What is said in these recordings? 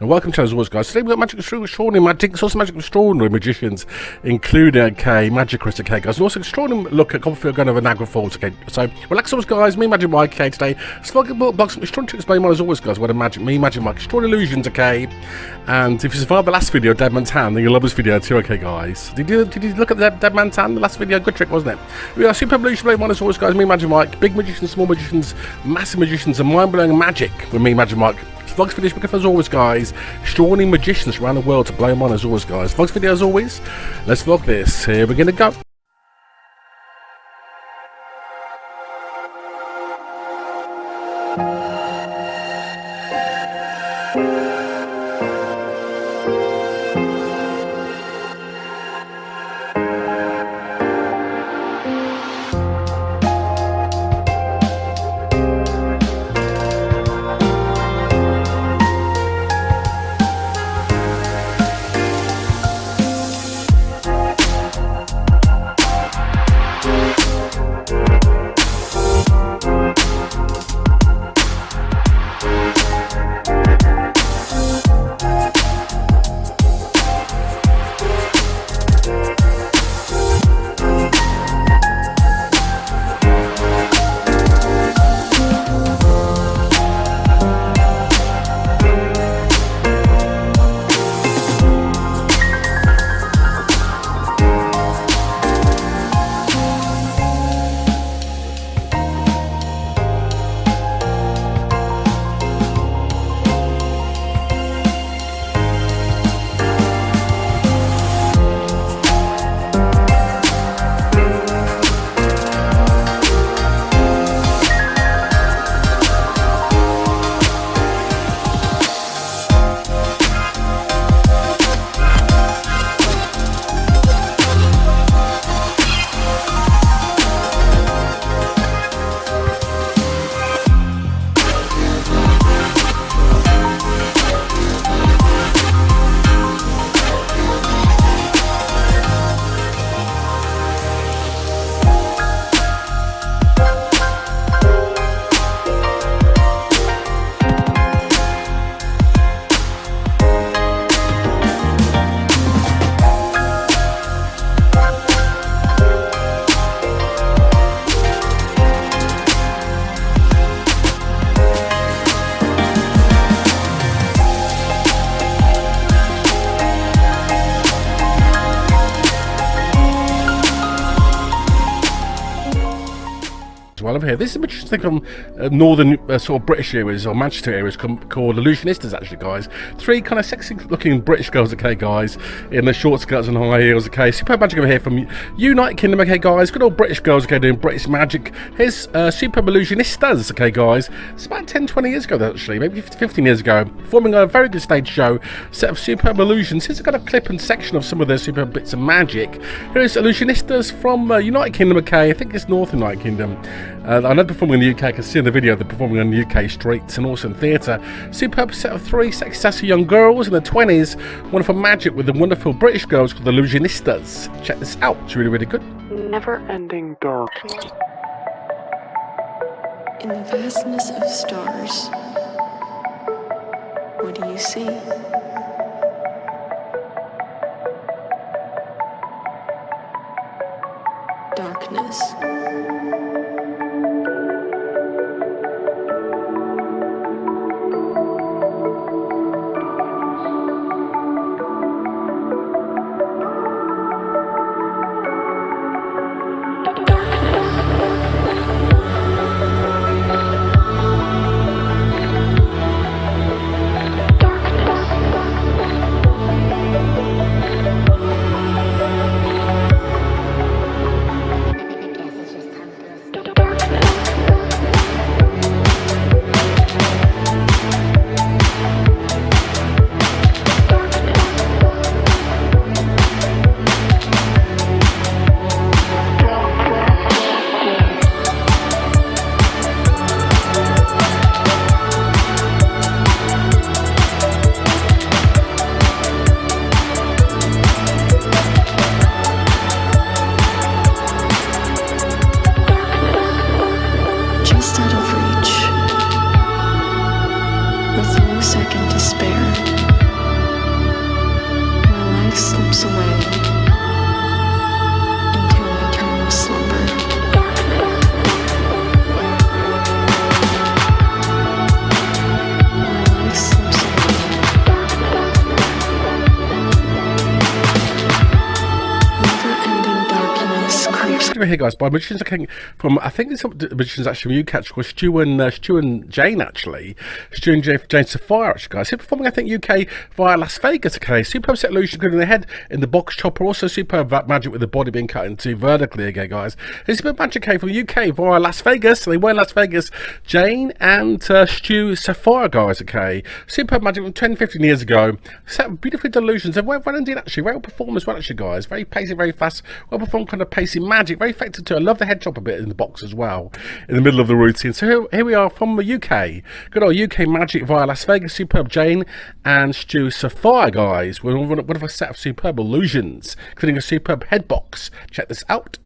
and welcome to as always, guys. Today we've got Magic extraordinary Majinx, also Magic extraordinary magicians, including Magicriss, guys, and also extraordinary look at Copperfield going over Niagara Falls, So relax, always, guys. Me, Magic Mike, today. Slug box, extraordinary to explain what as always, guys. What a Magic Mike, extraordinary illusions, And if you survived the last video, Dead Man's Hand, then you'll love this video too, guys. Did you look at the Dead Man's Hand, the last video? Good trick, wasn't it? We are super illusion blade one as always, guys. Me, Magic Mike, big magicians, small magicians, massive magicians, and mind-blowing magic with me, Magic Mike. Vlogs video looking for as always, guys. Extraordinary magicians around the world to blow them on as always, guys. Vlogs video as always. Let's vlog this. Here we're gonna go. Over here. This is a magician thing from northern sort of British areas or Manchester areas called Illusionistas, actually, guys. Three kind of sexy looking British girls, guys, in the short skirts and high heels, Superb magic over here from United Kingdom, guys. Good old British girls, doing British magic. Here's Superb Illusionistas, guys. It's about 10-20 years ago, actually, maybe 15 years ago, performing a very good stage show, set of superb illusions. Here's a kind of clip and section of some of their superb bits of magic. Here's Illusionistas from United Kingdom, I think it's North United Kingdom. I know they're performing in the UK. I can see in the video they're performing on the UK streets and also in theatre. Superb set of three sexy, sassy young girls in their 20s. Wonderful magic with the wonderful British girls called the Illusionistas. Check this out. It's really, really good. Never-ending darkness. In the vastness of stars, what do you see? Darkness. second to spare. slips away into eternal slumber. My life slips away. Never-ending darkness creeps. Over here, guys, by magicians. I came from, I think it's some magicians actually from UK, actually, called Stu and Jane, actually. Stu and Jane Sapphire, actually, guys. They're performing, I think, UK via Las Vegas, okay. Superb set illusion, including the head in the box chopper. Also superb magic with the body being cut into vertically, okay, guys. It's superb magic came from UK via Las Vegas. They were in Las Vegas. Jane and Stu Sapphire, guys, okay. Superb magic from 10, 15 years ago. Set beautifully done illusions. They're well indeed, actually. Very well performed as well, actually, guys. Very pacey, very fast. Well performed, kind of pacey magic. Very effective too. I love the head chopper bit in the box as well, in the middle of the routine. So here we are from the UK. Good old UK magic via Las Vegas. Superb Jane and Stu Sapphire, guys. We're one of a set of superb illusions, including a superb head box. Check this out.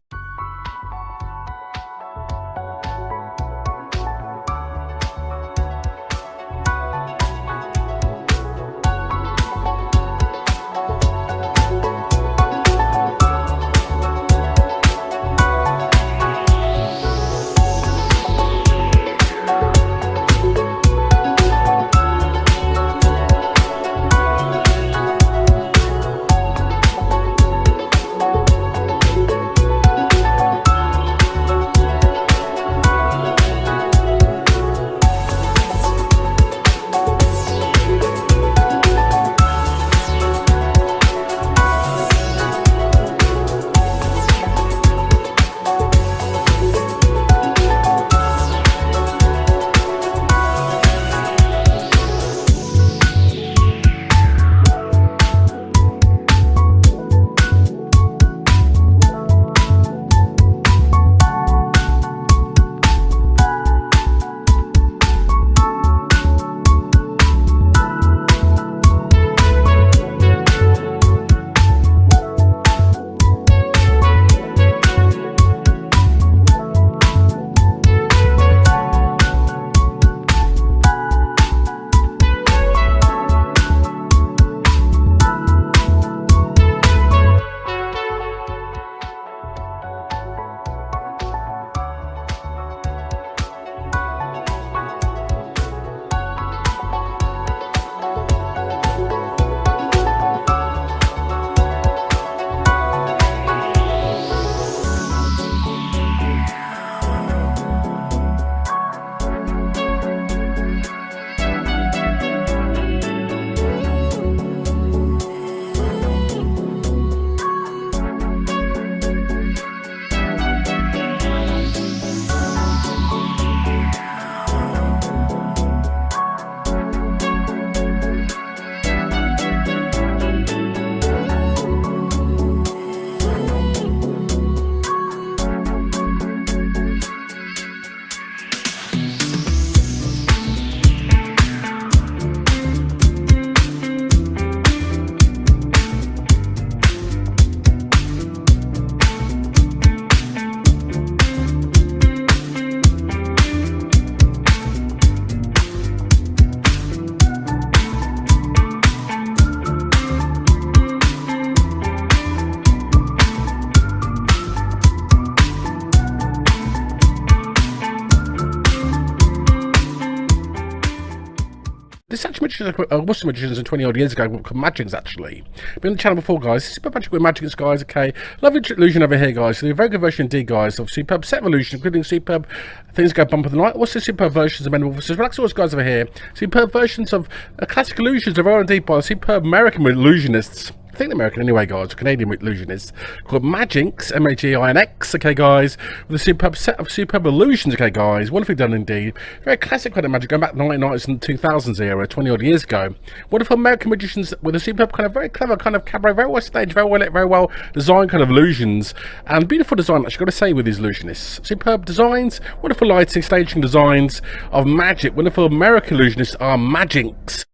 This actually was magicians 20 odd years ago called Maginx, actually. Been on the channel before, guys. Superb magic with Maginx, guys, okay. Lovely illusion over here, guys. So the very good version indeed, guys, of superb set of illusion, including superb things go bump of the night. Also superb versions of Metamorphosis. Relax always, guys, over here. Superb versions of classic illusions are very indeed by the superb American Illusionists. I think American anyway, guys, Canadian Illusionists, called Majinx, Maginx, okay, guys, with a superb set of superb illusions, okay, guys, wonderfully done indeed. Very classic kind of magic, going back to the 1990s and 2000s era, 20 odd years ago. Wonderful American magicians with a superb kind of very clever kind of cabaret, very well staged, very well lit, very well designed kind of illusions, and beautiful design, actually, got to say, with these Illusionists. Superb designs, wonderful lighting, staging designs of magic. Wonderful American Illusionists are Majinx.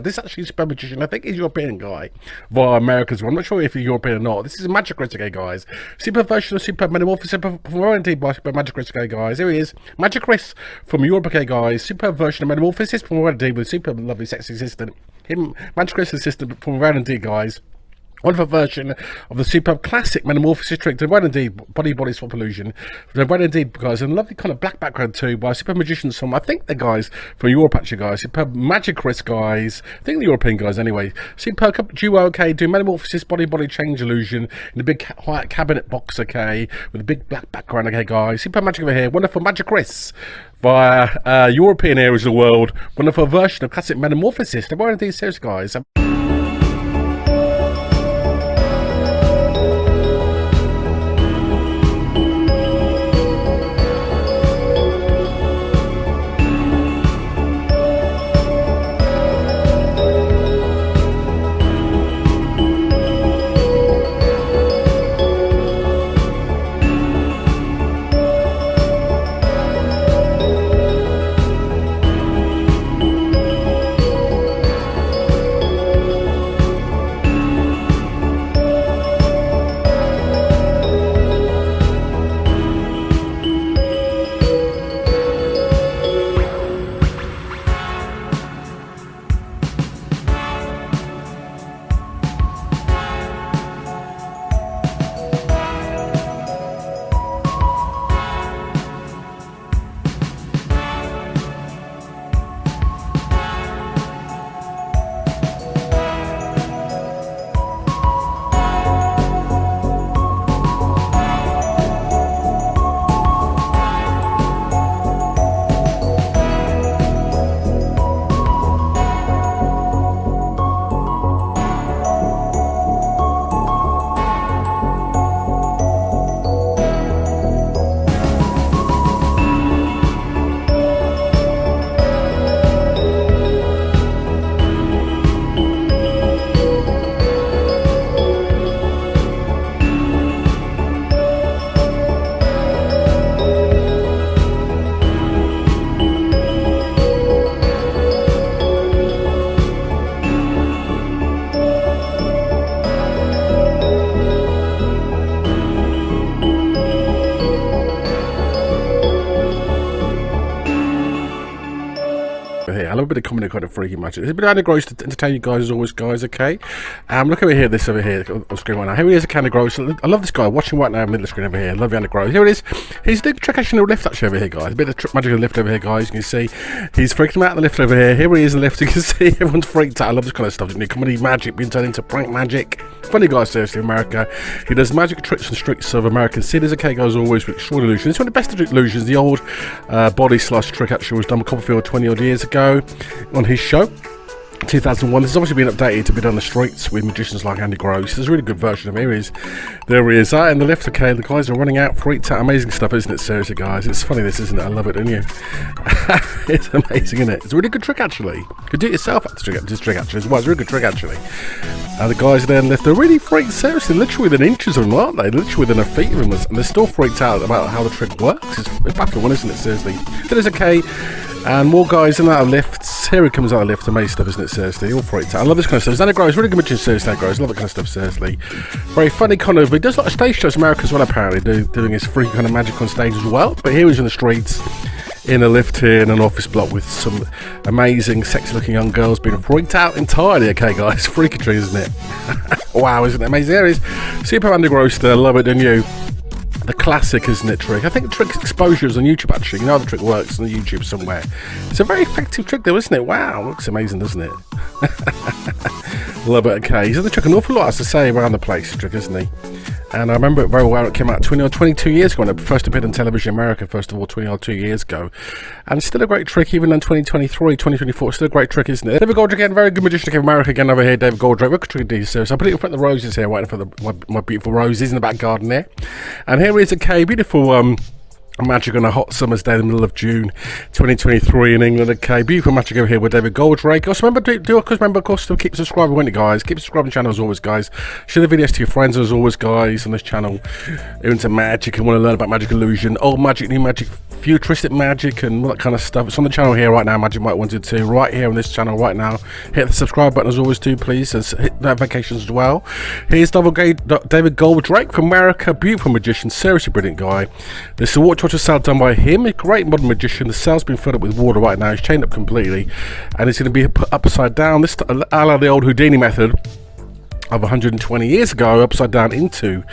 This is actually a super magician. I think he's a European guy via America's one. I'm not sure if he's European or not. This is Magicriss, okay, guys. Super version of Super Metamorphosis from Warranty by Super Magicriss, okay, guys. Here he is. Magicriss from Europe, okay, guys. Super version of Metamorphosis from Warranty with super lovely sexy assistant. Him, Magicriss assistant from Warranty, guys. Wonderful version of the superb classic Metamorphosis trick, the Red Indeed body swap illusion. The Red Indeed, guys, and a lovely kind of black background too by super magicians from, I think the guys from Europe actually, guys. Superb Magicriss, guys. I think the European guys anyway. Superb duo, okay, do Metamorphosis body change illusion in the big white cabinet box, okay, with a big black background, okay, guys. Super magic over here. Wonderful Magicriss via European areas of the world. Wonderful version of classic Metamorphosis. The Red Indeed series, guys. Here, I love a bit of comedy, kind of freaky magic. There's a bit of Andy Gross to entertain you guys as always, guys, okay? Look over here, this over here on screen right now. Here he is, a Andy Gross. I love this guy. Watching right now, middle of the screen over here. Love Andy Gross. Here it is. He's doing trick action in the lift actually over here, guys. A bit of magic in the lift over here, guys. You can see he's freaking him out in the lift over here. Here he is in the lift. You can see everyone's freaked out. I love this kind of stuff. Comedy magic being turned into prank magic. Funny guy, seriously, America. He does magic tricks and tricks of American cities, okay, guys, always with extraordinary illusions. It's one of the best illusions. The old body slash trick actually was done by Copperfield 20 odd years ago on his show. 2001. This has obviously been updated to be done on the streets with magicians like Andy Gross. There's a really good version of him. There he is. In the lift, okay. The guys are running out, freaked out. Amazing stuff, isn't it? Seriously, guys. It's funny, this, isn't it? I love it, don't you? It's amazing, isn't it? It's a really good trick, actually. You could do it yourself, this trick, actually, as well. It's a really good trick, actually. The guys there in the lift, they're really freaked, seriously. Literally within inches of them, aren't they? Literally within a feet of them. And they're still freaked out about how the trick works. It's baffling one, isn't it? Seriously. That is okay. And more guys in that lifts. Here he comes out of the lift. Amazing stuff, isn't it? Seriously, all freaked out. I love this kind of stuff. Andy Gross, really good magician, seriously. Andy Gross, love that kind of stuff, seriously. Very funny kind of. He does a lot of stage shows in America as well, apparently, doing his freaky kind of magic on stage as well. But here he's in the streets, in a lift here in an office block with some amazing, sexy-looking young girls being freaked out entirely. Okay, guys, freaky tree, isn't it? Wow, isn't it amazing? There he is. Super Andy Gross there. Love it, don't you? The classic, isn't it, trick? I think the trick's exposure is on YouTube, actually. You know how the trick works on YouTube somewhere. It's a very effective trick, though, isn't it? Wow, looks amazing, doesn't it? Love it, okay. He's done the trick an awful lot, as to say, around the place, the trick, isn't he? And I remember it very well. It came out 20 or 22 years ago when it first appeared on television in America, first of all, 20 or 2 years ago. And it's still a great trick, even in 2023, 2024. It's still a great trick, isn't it? David Goldrake again, very good magician of America again over here. David Goldrake, what trick do you so I put it in front of the roses here, waiting for my beautiful roses in the back garden there. And here is a beautiful magic on a hot summer's day in the middle of June 2023 in England. Okay, beautiful magic over here with David Goldrake. Also remember, of course, to keep subscribing, won't you, guys? Keep subscribing to the channel as always, guys. Share the videos to your friends as always, guys, on this channel. You're into magic and want to learn about magic illusion, old magic, new magic, futuristic magic and all that kind of stuff. It's on the channel here right now, Magic Mike 122, right here on this channel right now. Hit the subscribe button as always too, please, and hit notifications as well. Here's David Goldrake from America, beautiful magician, seriously brilliant guy. This is a water cell done by him, a great modern magician. The cell's been filled up with water right now, he's chained up completely, and it's going to be put upside down, this a la the old Houdini method of 120 years ago, upside down into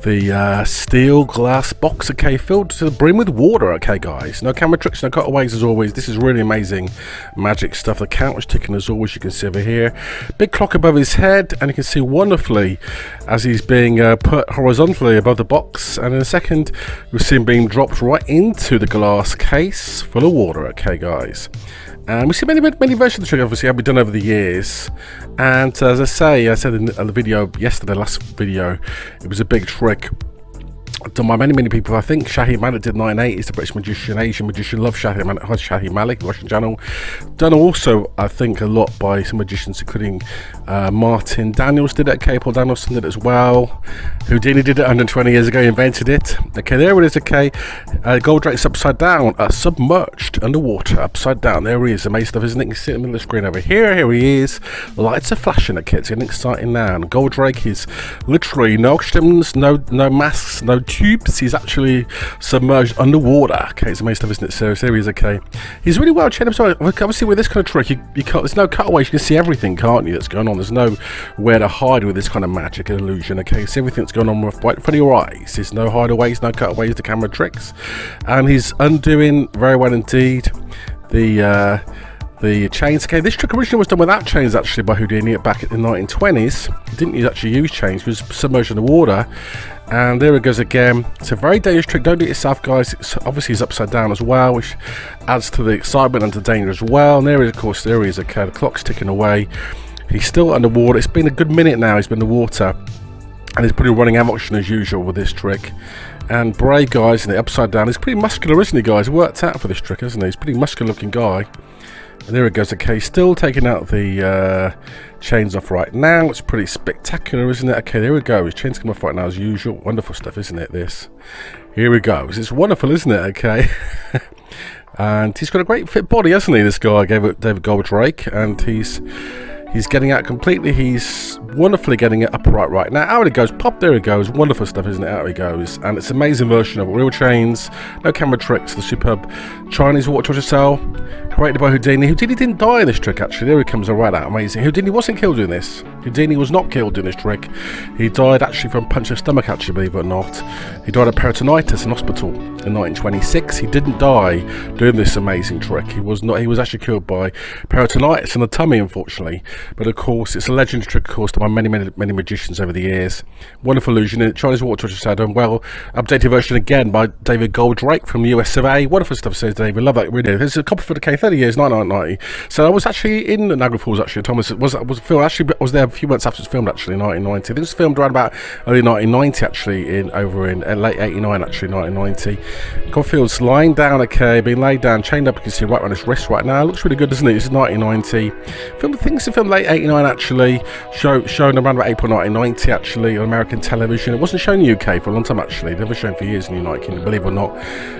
the steel glass box, okay, filled to the brim with water, okay guys. No camera tricks, no cutaways as always. This is really amazing magic stuff. The count was ticking as always, you can see over here. Big clock above his head, and you can see wonderfully as he's being put horizontally above the box, and in a second you'll see him being dropped right into the glass case full of water, okay guys. And we see many versions of the trick, obviously, have been done over the years. And as I said in the video yesterday, last video, it was a big trick done by many people. I think Shahi Malik did 9/8. He's the British magician, Asian magician. Love Shahi Malik, Russian channel. Done also, I think, a lot by some magicians, including Martin Daniels did it. Okay, Paul Danielson did it as well. Houdini did it 120 years ago. He invented it. Okay, there it is. Okay, Goldrake's upside down, submerged underwater, upside down. There he is. Amazing stuff, isn't it? You can see it in the middle of the screen over here. Here he is. The lights are flashing. Okay, it's getting exciting now. And Goldrake is literally no oxygens, no masks, no tubes. He's actually submerged underwater. Okay, it's amazing stuff, isn't it? So here he is. Okay, he's really well chained up. So obviously with this kind of trick, you can't. There's no cutaways. You can see everything, can't you? That's going on. There's no where to hide with this kind of magic and illusion. Okay, see everything that's going on right in front of your eyes. There's no hideaways, no cutaways to camera tricks, and he's undoing very well indeed the chains. Okay, this trick originally was done without chains actually by Houdini back in the 1920s. He didn't actually use chains. He was submerged in the water. And there it goes again. It's a very dangerous trick. Don't do it yourself, guys. Obviously he's upside down as well, which adds to the excitement and the danger as well. And there he is, of course, there he is. Okay, the clock's ticking away. He's still underwater. It's been a good minute now he's been in the water, and he's pretty running action as usual with this trick. And Bray, guys, in the upside down, he's pretty muscular, isn't he, guys? Worked out for this trick, isn't he? He's a pretty muscular looking guy. And there it goes. Okay, still taking out the chains off right now. It's pretty spectacular, isn't it? Okay, there we go. His chains come off right now as usual. Wonderful stuff, isn't it, this? Here we go. It's wonderful, isn't it? Okay. And he's got a great fit body, hasn't he, this guy, David Goldrake? And he's getting out completely. He's wonderfully getting it upright right now. Out it goes. Pop, there it goes. Wonderful stuff, isn't it? Out it goes. And it's an amazing version of real chains, no camera tricks, the superb Chinese water torture cell created by Houdini. Houdini didn't die in this trick, actually. There he comes right out. Amazing. Houdini wasn't killed doing this. Houdini was not killed doing this trick. He died actually from a punch of stomach, actually, believe it or not. He died of peritonitis in hospital in 1926. He didn't die doing this amazing trick. He was actually killed by peritonitis in the tummy, unfortunately. But of course, it's a legendary trick, of course, by many magicians over the years. Wonderful illusion in Chinese water torture cell done well. Updated version again by David Goldrake from the US of A. Wonderful stuff, says David. Love that, really. This is a Copperfield, okay, 30 years, 1990. So I was actually in Niagara Falls, actually. Thomas was filmed. Actually, I was there a few months after it was filmed, actually, in 1990. I think it was filmed around about early 1990, actually, over in late 89, actually, 1990. Copperfield's lying down, okay, being laid down, chained up. You can see right around his wrist right now. Looks really good, doesn't it? This is 1990. Things to film late 89, actually. Shown around about April 1990, actually, on American television. It wasn't shown in the UK for a long time, actually. Never shown for years in the United Kingdom, believe it or not.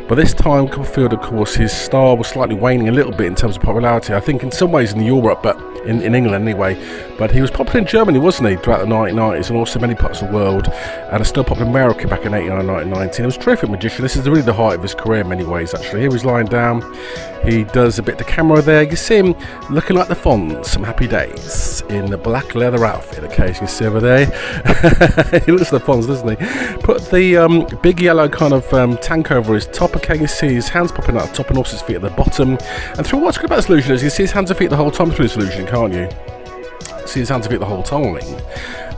But this time, Copperfield, of course, his star was slightly waning a little bit in terms of popularity. I think in some ways in Europe, but in England anyway. But he was popular in Germany, wasn't he, throughout the 1990s, and also many parts of the world. And still popular in America back in 89, 1990. He was a terrific magician. This is really the height of his career in many ways, actually. Here he's lying down. He does a bit to camera there. You see him looking like the Fonz, Some Happy Days, in the black leather outfit. Okay, as you can see over there. He looks like the Fonz, doesn't he? Put the big yellow kind of tank over his top. Okay, you see his hands popping out the top and also his feet at the bottom. And through what's good about this illusion is you see his hands and feet the whole time through this illusion, can't you? See his hands and feet the whole time.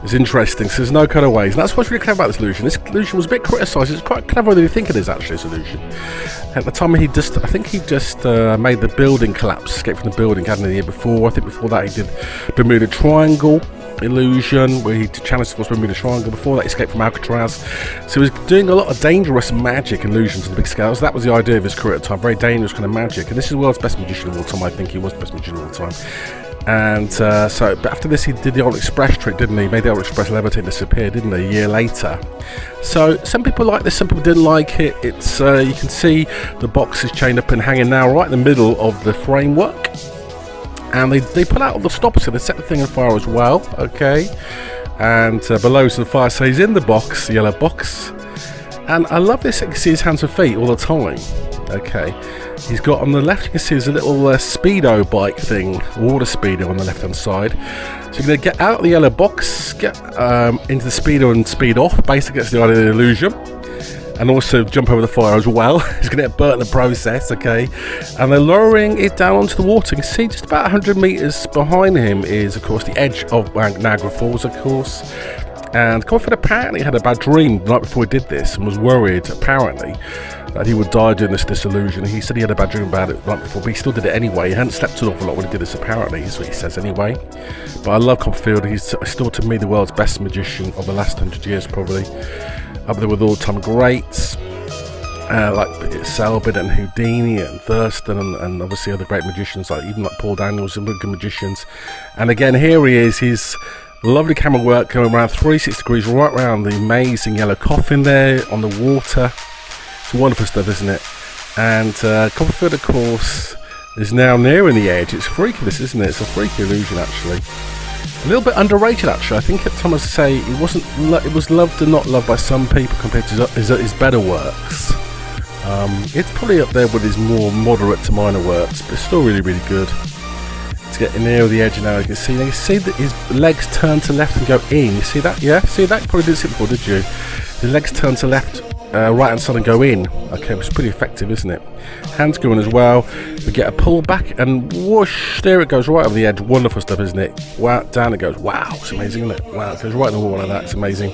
It's interesting, so there's no cutaways. And that's what's really clever about this illusion. This illusion was a bit criticised. It's quite cleverer than you think it is, actually, this illusion. At the time, I think he just made the building collapse, escaped from the building, hadn't he, the year before. I think before that he did Bermuda Triangle illusion, where he challenged the Bermuda Triangle. Before that, he escaped from Alcatraz. So he was doing a lot of dangerous magic illusions on the big scale. So that was the idea of his career at the time. Very dangerous kind of magic. And this is the world's best magician of all time. I think he was the best magician of all time. And but after this, he did the old Express trick, didn't he? Made the old Express levitate disappear, didn't he? A year later. So some people like this, some people didn't like it. It's you can see the box is chained up and hanging now right in the middle of the framework. And they put out all the stops, so they set the thing on fire as well. Okay. And below is the fire, so he's in the box, the yellow box. And I love this. You can see his hands and feet all the time. Okay. He's got on the left, you can see there's a little speedo bike thing, water speedo on the left hand side. So you're going to get out of the yellow box, get into the speedo and speed off. Basically, that's the idea of the illusion. And also jump over the fire as well. He's going to get burnt in the process, okay? And they're lowering it down onto the water. You can see just about 100 meters behind him is, of course, the edge of Niagara Falls, of course. And Copperfield apparently had a bad dream the night before he did this and was worried, apparently, that he would die doing this illusion. He said he had a bad dream about it the night before, but he still did it anyway. He hadn't slept an awful lot when he did this, apparently, is what he says anyway. But I love Copperfield. He's still, to me, the world's best magician of the last 100 years, probably. Up there with all-time greats, like Selbit and Houdini and Thurston and obviously other great magicians, like even like Paul Daniels and good magicians. And again, here he is. He's lovely camera work going around 360 degrees right around the amazing yellow coffin there on the water. It's wonderful stuff, isn't it? And Copperfield, of course, is now nearing the edge. It's freaky, this, isn't it? It's a freaky illusion, actually. A little bit underrated, actually. I think at times say it wasn't. It was loved and not loved by some people compared to his better works. It's probably up there with his more moderate to minor works, but it's still really, really good. It's getting near the edge now. You can see that his legs turn to left and go in. You see that? Yeah. See that? You probably didn't see it before, did you? His legs turn to left, right hand side and go in. Okay, which is pretty effective, isn't it? Hands going as well. We get a pull back and whoosh, there it goes right over the edge. Wonderful stuff, isn't it? Wow, down it goes. Wow, it's amazing, isn't it? Wow, it goes right in the wall like that. It's amazing.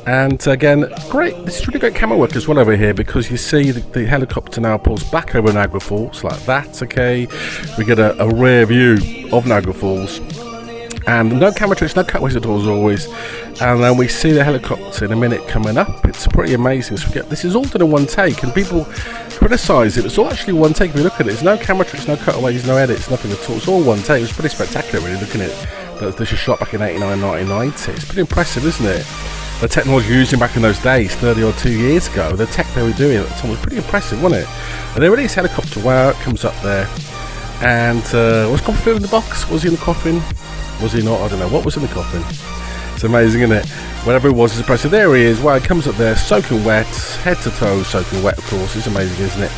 And again, great. This is really great camera work as well over here, because you see the helicopter now pulls back over Niagara Falls like that. Okay, we get a rear view of Niagara Falls. And no camera tricks, no cutaways at all as always. And then we see the helicopter in a minute coming up. It's pretty amazing. So we get, this is all done in one take, and people criticise it. It's all actually one take if you look at it. There's no camera tricks, no cutaways, no edits, nothing at all. It's all one take. It was pretty spectacular really looking at it. This was shot back in 89, 1990. It's pretty impressive, isn't it? The technology using back in those days, 30 or 2 years ago, the tech they were doing at the time was pretty impressive, wasn't it? And they released helicopter, wow, it comes up there. And was Copperfield in the box? Was he in the coffin? Was he not? I don't know. What was in the coffin? It's amazing, isn't it? Whatever it was, it's impressive. There he is. Wow, he comes up there, soaking wet, head to toe, soaking wet, of course. It's amazing, isn't it?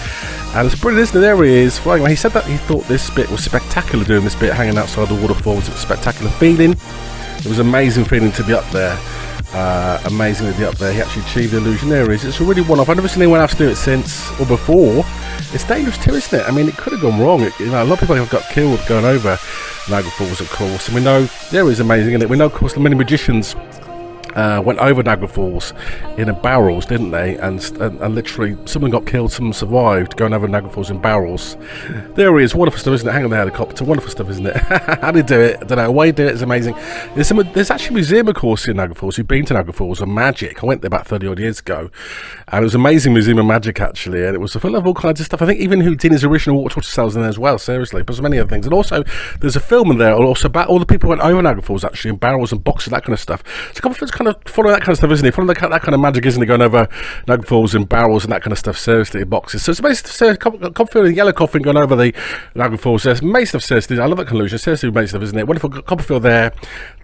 And it's brilliant, isn't it? There he is, flying. He said that he thought this bit was spectacular, doing this bit, hanging outside the waterfalls. It was a spectacular feeling. It was an amazing feeling to be up there. Amazing to be up there. He actually achieved the illusion. There he is. It's a really one-off. I've never seen anyone else do it since or before. It's dangerous too, isn't it? I mean, it could have gone wrong. A lot of people have got killed going over Niagara Falls, of course. And we know, there is amazing, isn't it? We know, of course, the many magicians went over Niagara Falls in barrels, didn't they? And literally, someone got killed, someone survived going over Niagara Falls in barrels. There he is. Wonderful stuff, isn't it? Hanging on the helicopter. Wonderful stuff, isn't it? How did he do it? I don't know. Why he did it is amazing. There's actually a museum, of course, in Niagara Falls. You've been to Niagara Falls, of magic. I went there about 30 odd years ago. And it was an amazing museum of magic, actually. And it was full of all kinds of stuff. I think even Houdini's original water cells in there as well, seriously. But there's many other things. And also, there's a film in there also about all the people who went over Niagara Falls, actually, in barrels and boxes, that kind of stuff. So Copperfield's kind of following that kind of stuff, isn't he? Following that kind of magic, isn't he? Going over Niagara Falls in barrels and that kind of stuff, seriously, in boxes. So it's amazing. Copperfield in yellow coffin going over the Niagara Falls. There's amazing stuff, seriously. I love that conclusion. Seriously, amazing stuff, isn't it? Wonderful Copperfield there.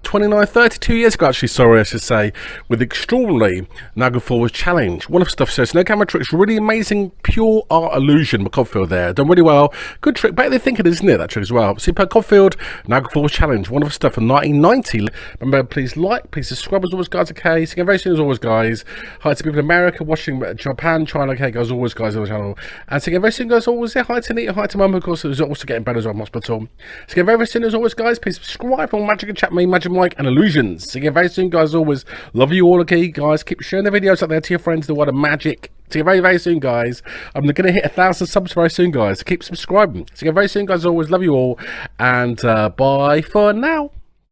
32 years ago, actually, sorry, I should say, with the extraordinary Niagara Falls challenge. Wonderful stuff, seriously. No camera tricks, really amazing, pure art illusion with Copperfield there. Done really well. Good trick. Better than thinking, isn't it, that trick as well? Super Copperfield, Niagara Falls challenge. Wonderful stuff from 1990. Remember, please like, please subscribe as always, guys, okay? See you very soon as always, guys. Hi to people in America, watching Japan, China, okay, guys, always, guys, on the channel. And see you very soon, guys, always. Hi to Nita, hi to Mum, of course, who's also getting better as well, hospital. See you very soon as always, guys. Please subscribe on Magic and Chat, me, Magic Mike, and Illusions. See you very soon, guys, always. Love you all, okay, guys. Keep sharing the videos out there to your friends, the world of magic. See you very soon, guys. I'm going to hit 1,000 subs very soon, guys. So keep subscribing. See you very soon, guys, always. Love you all. And bye for now.